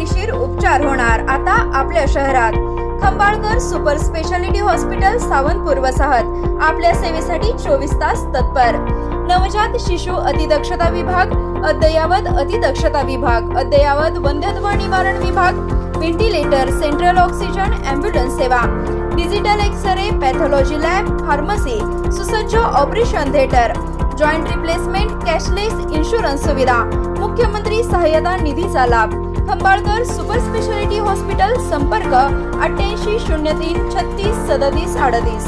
खात्रीशीर उपचार होणार आता आपल्या शहरात। Khambalkar super speciality hospital Sawantpur वसाहत आपल्या सेवेसाठी 24 तास तत्पर। नवजात शिशु अतिदक्षता विभाग, अद्ययावत अतिदक्षता विभाग, अद्ययावत वंध्यत्व निवारण विभाग, व्हेंटिलेटर, सेंट्रल ऑक्सिजन, ॲम्ब्युलन्स सेवा, digital X-ray, pathology lab, pharmacy, सुसज्ज operation theatre, joint replacement, cashless insurance सुविधा, मुख्यमंत्री सहाय्यता निधीचा लाभ। खंबाळकर सुपर स्पेशालिटी हॉस्पिटल, संपर्क 88 03 36 37 38।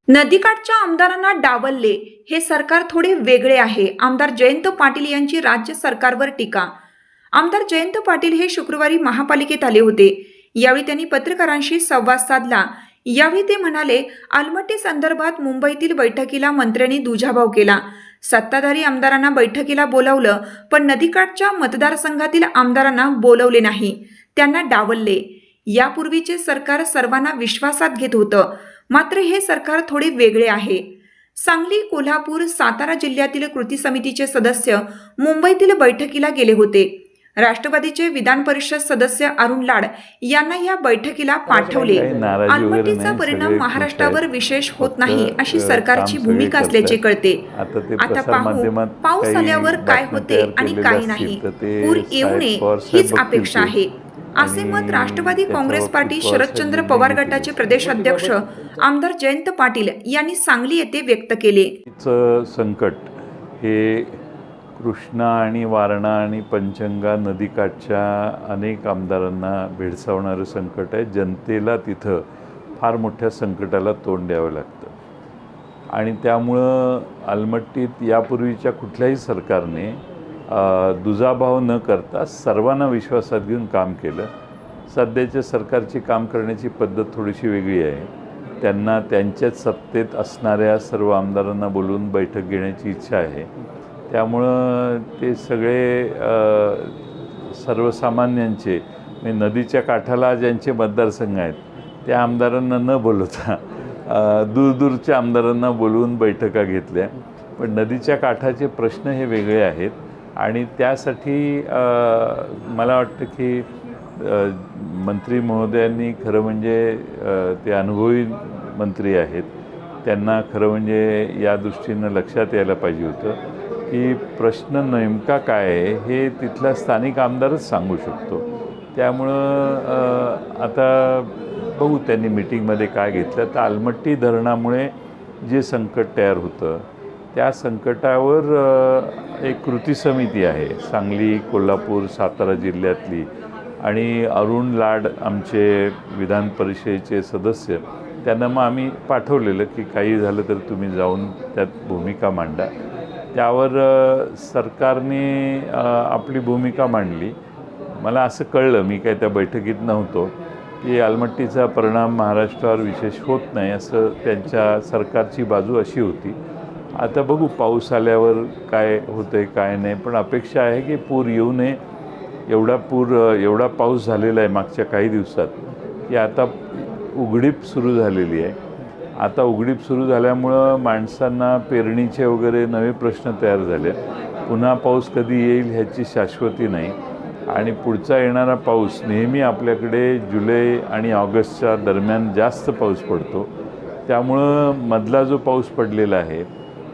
नदीकाठच्या आमदारांना डावलले, हे सरकार थोडे वेगळे आहे। आमदार जयंत पाटील यांची राज्य सरकारवर टीका। आमदार जयंत पाटील हे शुक्रवारी महापालिकेत आले होते। यावेळी त्यांनी पत्रकारांशी संवाद साधला। यावेळी ते म्हणाले, अलमट्टी संदर्भात मुंबईतील बैठकीला मंत्र्यांनी दुजाभाव केला। सत्ताधारी आमदारांना बैठकीला बोलावलं, पण नदीकाठच्या मतदारसंघातील आमदारांना बोलवले नाही, त्यांना डावलले। यापूर्वीचे सरकार सर्वांना विश्वासात घेत होतं, मात्र हे सरकार थोडे वेगळे आहे। सांगली, कोल्हापूर, सातारा जिल्ह्यातील कृती समितीचे सदस्य मुंबईतील बैठकीला गेले होते। राष्ट्रवादीचे विधान परिषद सदस्य अरुण लाड यांना या बैठकीला पाठवले। अलमट्टीचा परिणाम महाराष्ट्रावर विशेष होत नाही अशी सरकारची भूमिका असल्याचे कळते। आता पाहू पाऊस आल्यावर काय होते आणि काय नाही। पूर येऊ नये हीच अपेक्षा आहे, असे मत राष्ट्रवादी काँग्रेस पार्टी शरदचंद्र पवार गटाचे प्रदेशाध्यक्ष आमदार जयंत पाटील यांनी सांगली येथे व्यक्त केले। संकट हे कृष्णा आणि वारणा आणि पंचगंगा नदीकाठच्या अनेक आमदारांना भेडसावणारं संकट आहे। जनतेला तिथं फार मोठ्या संकटाला तोंड द्यावं लागतं आणि त्यामुळं अलमट्टीत यापूर्वीच्या कुठल्याही सरकारने दुजाभाव न करता सर्वांना विश्वासात घेऊन काम केलं। सध्याच्या सरकारची काम करण्याची पद्धत थोडीशी वेगळी आहे। त्यांना त्यांच्याच सत्तेत असणाऱ्या सर्व आमदारांना बोलवून बैठक घेण्याची इच्छा आहे। त्यामुळं ते सगळे सर्वसामान्यांचे नदीच्या काठाला ज्यांचे मतदारसंघ आहेत त्या आमदारांना न बोलवता दूरदूरच्या आमदारांना बोलवून बैठका घेतल्या। पण नदीच्या काठाचे प्रश्न हे वेगळे आहेत आणि त्यासाठी मला वाटतं की मंत्री महोदयांनी खरं म्हणजे ते अनुभवी मंत्री आहेत, त्यांना खरं म्हणजे या दृष्टीनं लक्षात यायला पाहिजे होतं की प्रश्न नेमका काय आहे हे तिथला स्थानिक आमदारच सांगू शकतो। त्यामुळं आता बघू त्यांनी मीटिंगमध्ये काय घेतलं। तर अलमट्टी धरणामुळे जे संकट तयार होतं त्या संकटावर एक कृती समिती आहे सांगली, कोल्हापूर, सातारा जिल्ह्यातली, आणि अरुण लाड आमचे विधान परिषदेचे सदस्य, त्यांना मग आम्ही पाठवलेलं की काही झालं तर तुम्ही जाऊन त्यात भूमिका मांडा। त्यावर सरकारने आपली भूमिका मांडली। मला असं कळलं, मी काय त्या बैठकीत नव्हतो, की अलमट्टीचा परिणाम महाराष्ट्रावर विशेष होत नाही असं त्यांच्या सरकारची बाजू अशी होती। आता बघू पाऊस आल्यावर काय होतंय काय नाही, पण अपेक्षा आहे की पूर येऊ नये। एवढा पाऊस झालेला आहे मागच्या काही दिवसात की आता उघडीप सुरू झालेली आहे। आता उघडीप सुरू झाल्यामुळं माणसांना पेरणीचे वगैरे नवे प्रश्न तयार झाले। पुन्हा पाऊस कधी येईल ह्याची शाश्वती नाही आणि पुढचा येणारा पाऊस नेहमी आपल्याकडे जुलै आणि ऑगस्टच्या दरम्यान जास्त पाऊस पडतो। त्यामुळं मधला जो पाऊस पडलेला आहे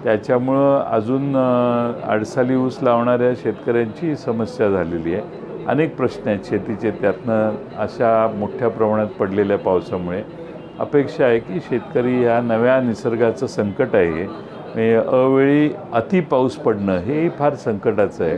त्याच्यामुळं अजून अडसाली ऊस लावणाऱ्या शेतकऱ्यांची समस्या झालेली आहे। अनेक प्रश्न आहेत शेतीचे त्यातनं अशा मोठ्या प्रमाणात पडलेल्या पावसामुळे। अपेक्षा आहे की शेतकरी ह्या नव्या निसर्गाचं संकट आहे, अवेळी अति पाऊस पडणं हे फार संकटाचं आहे।